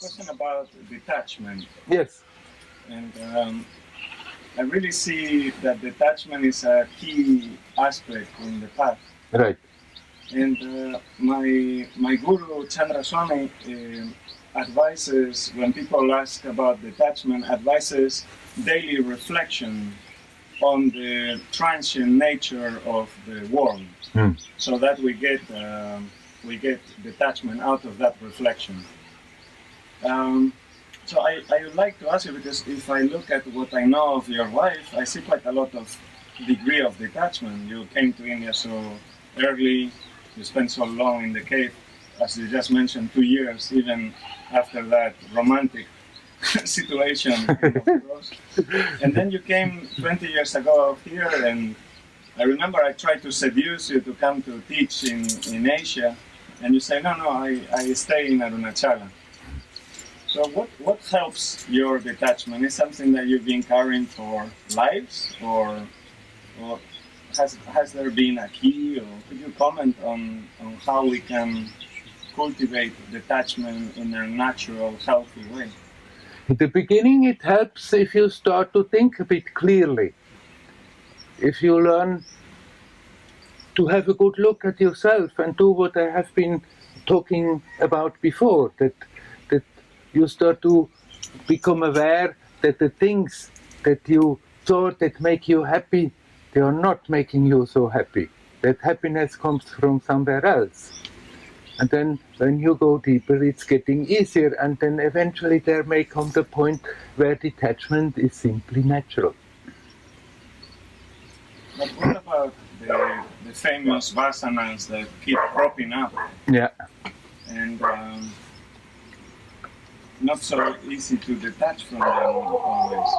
question about detachment. Yes. And I really see that detachment is a key aspect in the path. Right. And my guru Chandra Swami advises, when people ask about detachment, advises daily reflection on the transient nature of the world, so that we get detachment out of that reflection. So I would like to ask you, because if I look at what I know of your life, I see quite a lot of degree of detachment. You came to India so early, you spent so long in the cave, as you just mentioned, 2 years, even after that romantic situation. And then you came 20 years ago here, and I remember I tried to seduce you to come to teach in Asia, and you say, no, I stay in Arunachala. So what helps your detachment? Is something that you've been carrying for lives, or has there been a key, or could you comment on how we can cultivate detachment in a natural, healthy way? In the beginning, it helps if you start to think a bit clearly. If you learn to have a good look at yourself and do what I have been talking about before, that you start to become aware that the things that you thought that make you happy, they are not making you so happy. That happiness comes from somewhere else. And then when you go deeper, it's getting easier, and then eventually there may come the point where detachment is simply natural. But what about the famous vasanas that keep cropping up? Yeah. And not so easy to detach from them always.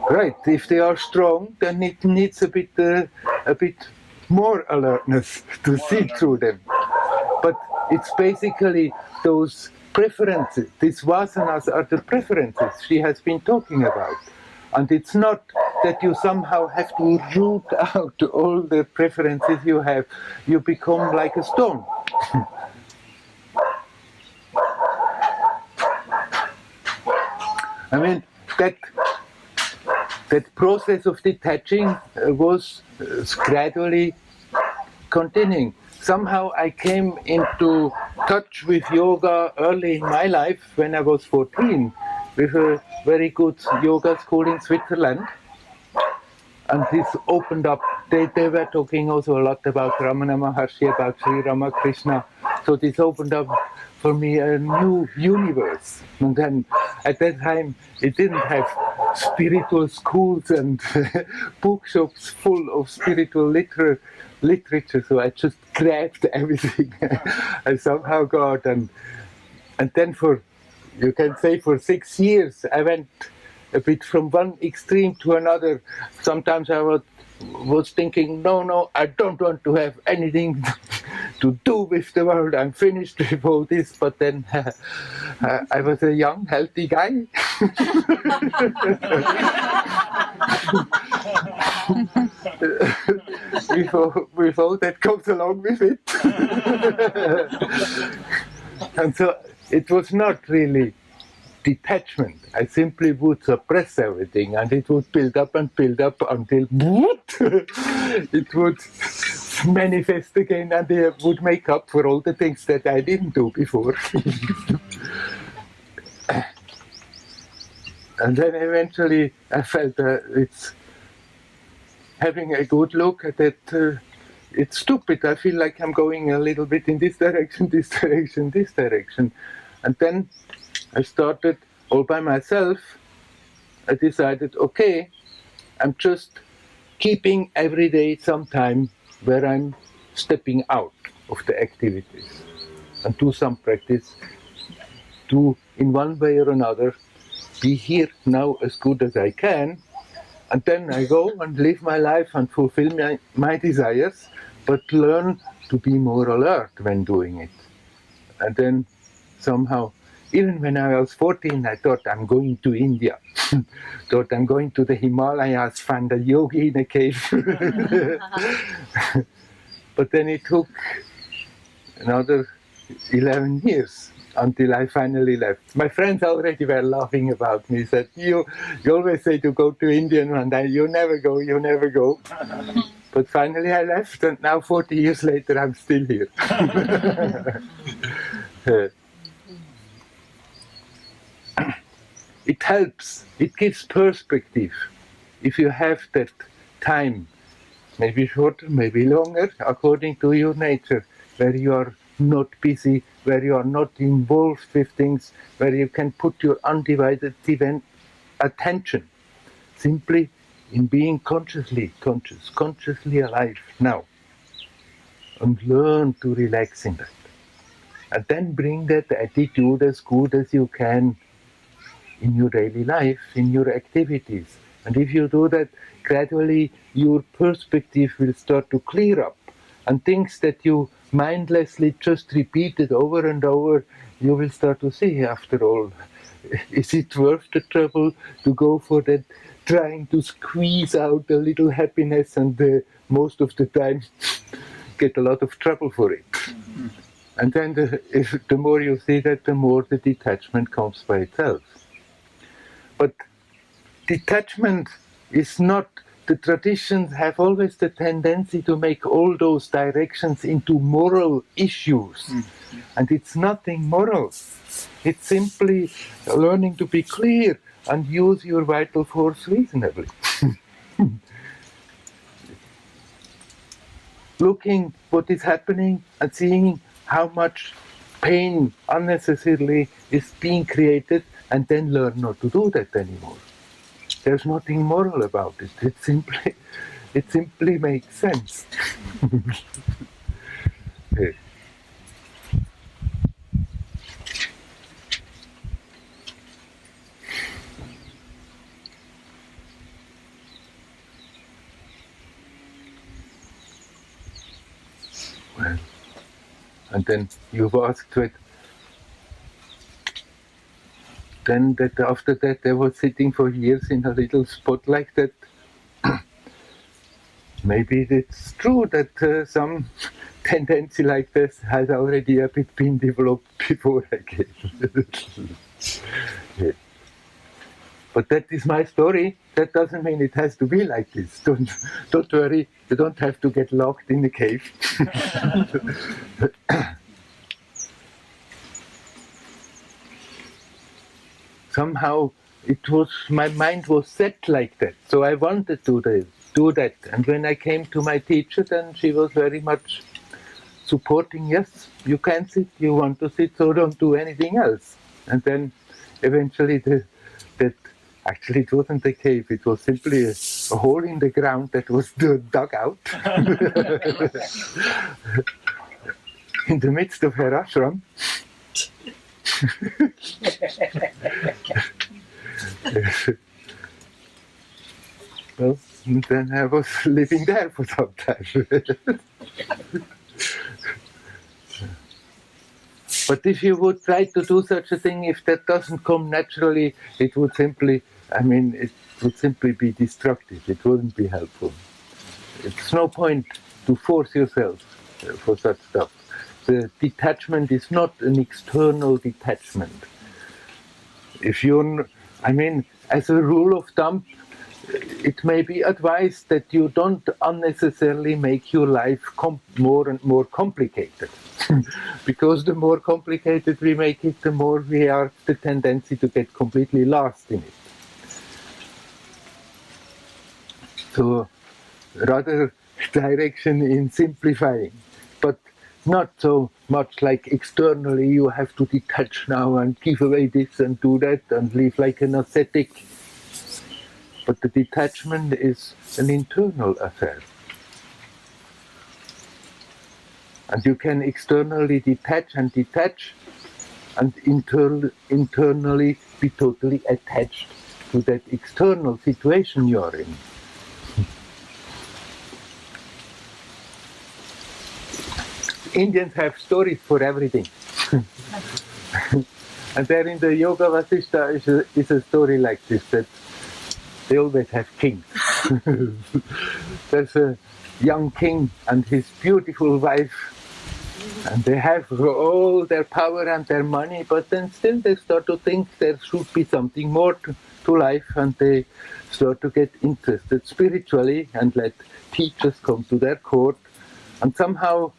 Right. If they are strong, then it needs a bit more alertness to see through them. But it's basically those preferences. These vasanas are the preferences she has been talking about. And it's not that you somehow have to root out all the preferences you have. You become like a stone. I mean, that process of detaching was gradually continuing. Somehow I came into touch with yoga early in my life when I was 14 with a very good yoga school in Switzerland. And this opened up, they were talking also a lot about Ramana Maharshi, about Sri Ramakrishna. So this opened up for me a new universe. And then at that time, it didn't have spiritual schools and bookshops full of spiritual literature. So I just grabbed everything I somehow got. And then you can say for 6 years, I went a bit from one extreme to another. Sometimes I was thinking, no, I don't want to have anything to do with the world. I'm finished with all this. But then I was a young, healthy guy. with all that comes along with it. And so it was not really detachment. I simply would suppress everything, and it would build up until it would manifest again, and it would make up for all the things that I didn't do before. And then eventually I felt it's having a good look at it. It's stupid. I feel like I'm going a little bit in this direction, this direction, this direction. And then I started all by myself. I decided, okay, I'm just keeping every day some time where I'm stepping out of the activities and do some practice to, in one way or another, be here now as good as I can. And then I go and live my life and fulfill my desires, but learn to be more alert when doing it. And then somehow, even when I was 14, I thought I'm going to India. Thought I'm going to the Himalayas, find a yogi in a cave. But then it took another 11 years. until I finally left. My friends already were laughing about me, said, you always say to go to India, and you never go, you never go. But finally I left, and now 40 years later I'm still here. It helps, it gives perspective. If you have that time, maybe shorter, maybe longer, according to your nature, where you are not busy, where you are not involved with things, where you can put your undivided attention simply in being consciously conscious, consciously alive now, and learn to relax in that. And then bring that attitude as good as you can in your daily life, in your activities. And if you do that, gradually your perspective will start to clear up. And things that you mindlessly just repeated over and over, you will start to see, after all, is it worth the trouble to go for that, trying to squeeze out a little happiness and most of the time get a lot of trouble for it. And then the more you see that, the more the detachment comes by itself. But detachment is not, the traditions have always the tendency to make all those directions into moral issues. And it's nothing moral. It's simply learning to be clear and use your vital force reasonably. Looking what is happening and seeing how much pain unnecessarily is being created, and then learn not to do that anymore. There's nothing moral about it. It simply makes sense. Well, and then you've asked that. Then that after that I was sitting for years in a little spot like that. Maybe it's true that some tendency like this has already a bit been developed before I came. Yeah. But that is my story. That doesn't mean it has to be like this. Don't worry, you don't have to get locked in the cave. Somehow my mind was set like that, so I wanted to do that. And when I came to my teacher, then she was very much supporting. Yes, you can sit, you want to sit, so don't do anything else. And then eventually that actually it wasn't a cave, it was simply a hole in the ground that was dug out in the midst of her ashram. Well, and then I was living there for some time. But if you would try to do such a thing, if that doesn't come naturally, it would simply be destructive. It wouldn't be helpful. It's no point to force yourself for such stuff. The detachment is not an external detachment. As a rule of thumb, it may be advised that you don't unnecessarily make your life more and more complicated. Because the more complicated we make it, the more we have the tendency to get completely lost in it. So, rather direction in simplifying, but not so much like externally you have to detach now and give away this and do that and live like an ascetic. But the detachment is an internal affair. And you can externally detach and internally be totally attached to that external situation you are in. Indians have stories for everything. And there in the Yoga Vasishta is a story like this, that they always have kings. There's a young king and his beautiful wife And they have all their power and their money, but then still they start to think there should be something more to life, and they start to get interested spiritually and let teachers come to their court. And somehow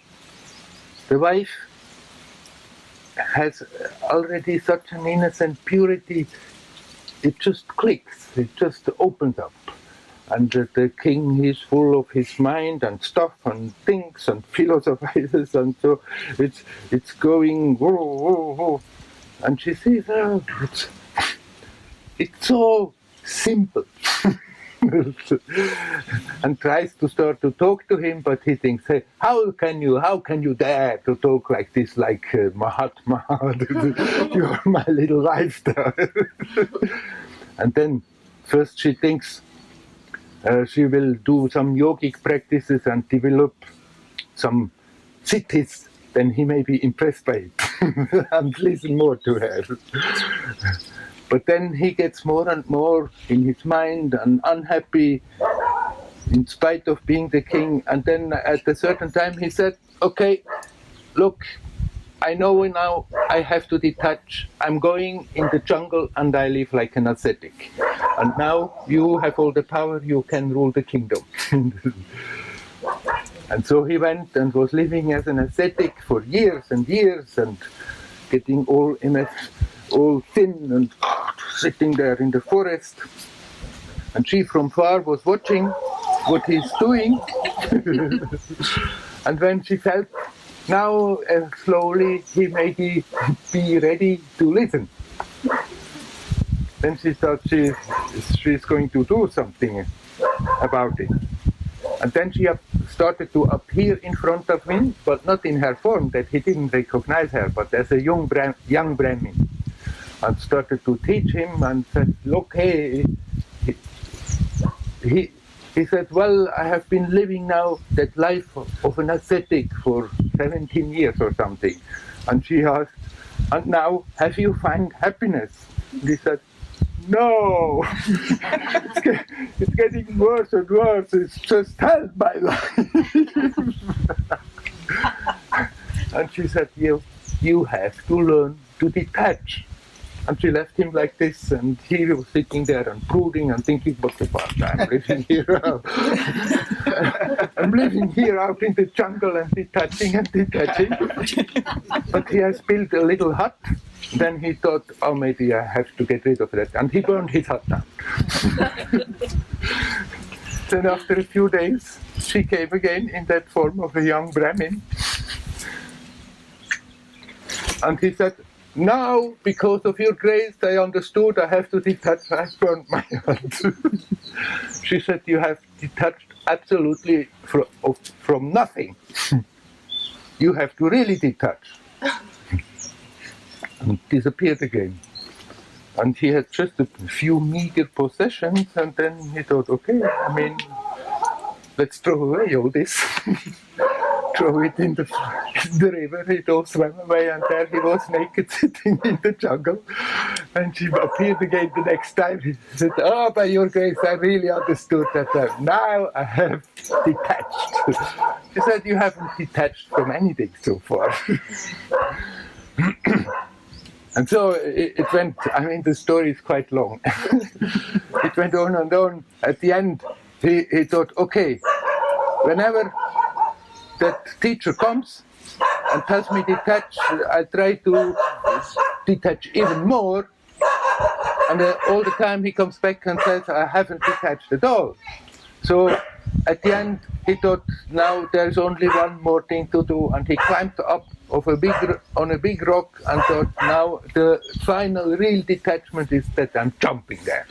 the wife has already such an innocent purity, it just clicks, it just opens up. And the king is full of his mind and stuff and thinks and philosophizes, and so it's going whoa, whoa, whoa. And she says, oh, it's so simple. And tries to start to talk to him, but he thinks, hey, how can you dare to talk like this, like Mahatma? You're my little lifestyle. And then first she thinks she will do some yogic practices and develop some siddhis, then he may be impressed by it and listen more to her. But then he gets more and more in his mind and unhappy in spite of being the king. And then at a certain time he said, okay, look, I know now I have to detach. I'm going in the jungle and I live like an ascetic. And now you have all the power, you can rule the kingdom. And so he went and was living as an ascetic for years and years, and getting all thin and sitting there in the forest. And she from far was watching what he's doing. And when she felt now slowly he may be ready to listen, then she thought she's going to do something about it. And then she started to appear in front of him, but not in her form that he didn't recognize her, but as a young Brahmin. And started to teach him and said, look, hey, he said, well, I have been living now that life of an ascetic for 17 years or something. And she asked, and now, have you found happiness? And he said, no, it's getting worse and worse, it's just hell, my life. And she said, you have to learn to detach. And she left him like this, and he was sitting there and brooding and thinking, what the fuck, I'm living here out. I'm living here out in the jungle and detaching. But he has built a little hut. Then he thought, oh, maybe I have to get rid of that. And he burned his hut down. Then after a few days, she came again in that form of a young Brahmin. And he said, now, because of your grace, I understood I have to detach. I burned my hut. She said, you have detached absolutely from nothing. You have to really detach. And disappeared again. And he had just a few meager possessions, and then he thought, okay, let's throw away all this. Throw it in the river, it all swam away, and there he was naked sitting in the jungle. And she appeared again the next time. He said, oh, by your grace, I really understood that now I have detached. She said, you haven't detached from anything so far. And so it went, the story is quite long. It went on and on. At the end, he thought, okay, whenever that teacher comes and tells me detach, I try to detach even more. And all the time he comes back and says, I haven't detached at all. So at the end, he thought, now there's only one more thing to do. And he climbed up on a big rock and thought, now the final real detachment is that I'm jumping there.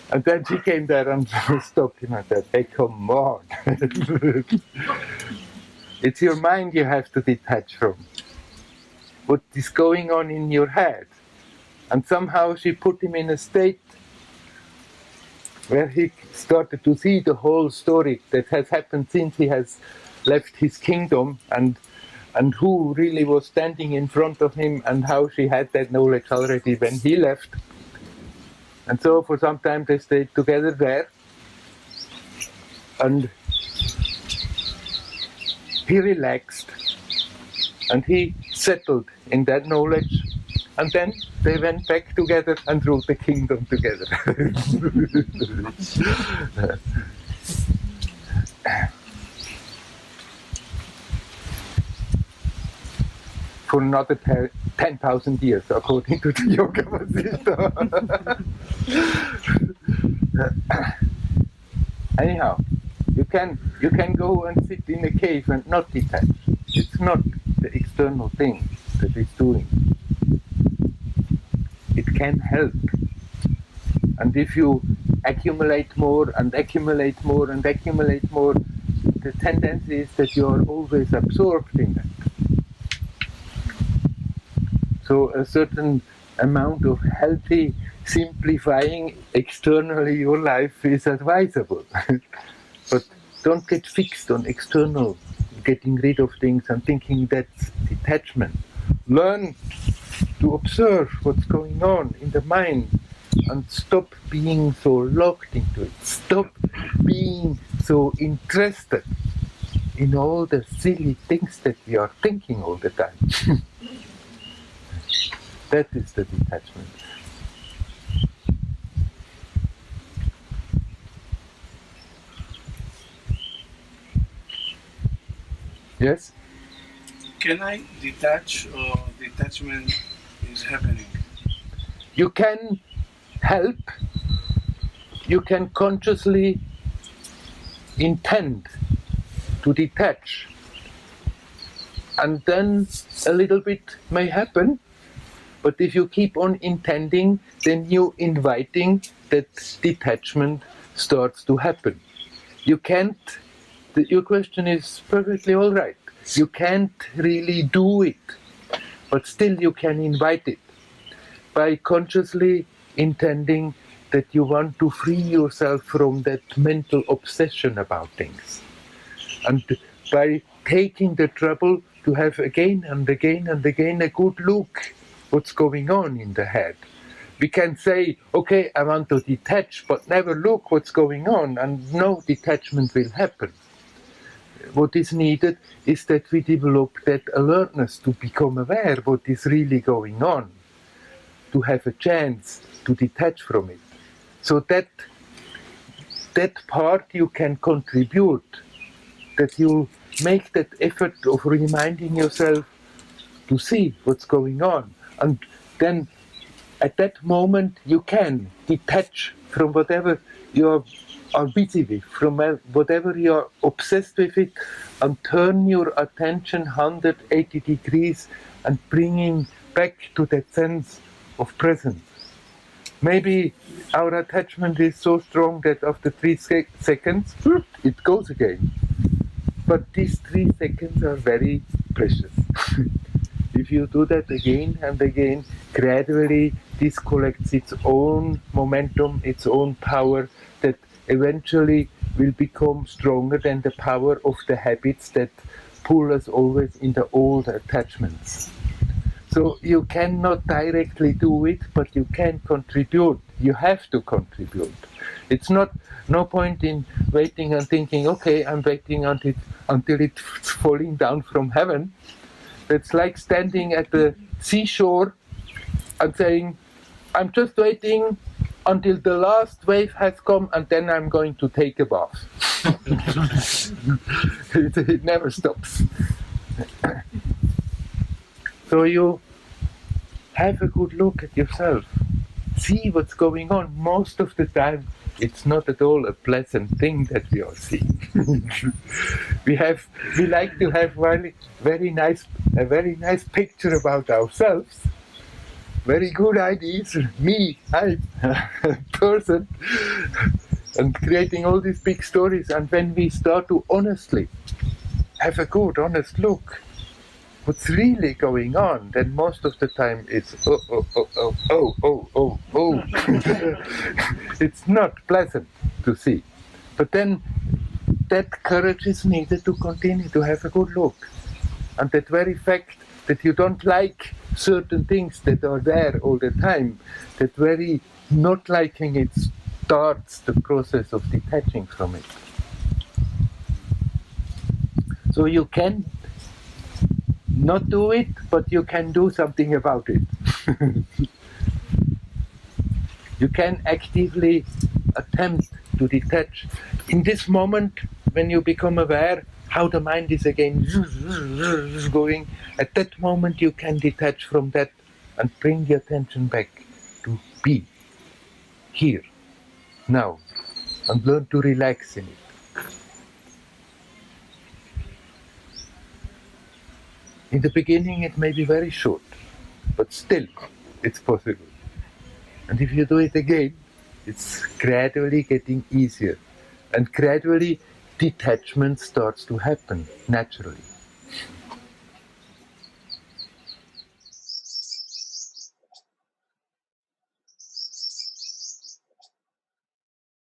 And then she came there and stopped him and said, hey, come on. It's your mind you have to detach from. What is going on in your head? And somehow she put him in a state where he started to see the whole story that has happened since he has left his kingdom, and who really was standing in front of him, and how she had that knowledge already when he left. And so for some time they stayed together there, and he relaxed. And he settled in that knowledge, and then they went back together and ruled the kingdom together. For another 10,000 years, according to the Yoga Vasishtha. Anyhow, you can go and sit in a cave and not detach. It's not the external thing that is doing. It can help. And if you accumulate more and accumulate more and accumulate more, the tendency is that you are always absorbed in that. So a certain amount of healthy simplifying externally your life is advisable. But don't get fixed on external, getting rid of things and thinking that's detachment. Learn to observe what's going on in the mind and stop being so locked into it. Stop being so interested in all the silly things that we are thinking all the time. That is the detachment. Yes? Can I detach or detachment is happening? You can help, you can consciously intend to detach, and then a little bit may happen, but if you keep on intending, then you're inviting that detachment starts to happen. You can't, your question is perfectly all right. You can't really do it, but still you can invite it by consciously intending that you want to free yourself from that mental obsession about things. And by taking the trouble to have again and again and again a good look what's going on in the head. We can say, okay, I want to detach, but never look what's going on, and no detachment will happen. What is needed is that we develop that alertness to become aware what is really going on, to have a chance to detach from it. So that part you can contribute, that you make that effort of reminding yourself to see what's going on. And then at that moment you can detach from whatever you are busy with, from whatever you are obsessed with it, and turn your attention 180 degrees and bringing back to that sense of presence. Maybe our attachment is so strong that after 3 seconds, it goes again. But these 3 seconds are very precious. If you do that again and again, gradually this collects its own momentum, its own power, that eventually will become stronger than the power of the habits that pull us always in the old attachments. So you cannot directly do it, but you can contribute. You have to contribute. It's no point in waiting and thinking, okay, I'm waiting until it's falling down from heaven. It's like standing at the seashore and saying, I'm just waiting until the last wave has come and then I'm going to take a bath. It never stops. So you have a good look at yourself. See what's going on. Most of the time, it's not at all a pleasant thing that we are seeing. We like to have a very nice picture about ourselves. Very good ideas. Me, I, person, and creating all these big stories. And when we start to honestly have a good, honest look, what's really going on, then most of the time it's oh. It's not pleasant to see. But then that courage is needed to continue to have a good look. And that very fact that you don't like certain things that are there all the time, that very not liking it starts the process of detaching from it. So you can not do it, but you can do something about it. You can actively attempt to detach. In this moment, when you become aware how the mind is again going, at that moment you can detach from that and bring the attention back to be here, now, and learn to relax in it. In the beginning it may be very short, but still it's possible. And if you do it again, it's gradually getting easier. And gradually detachment starts to happen naturally.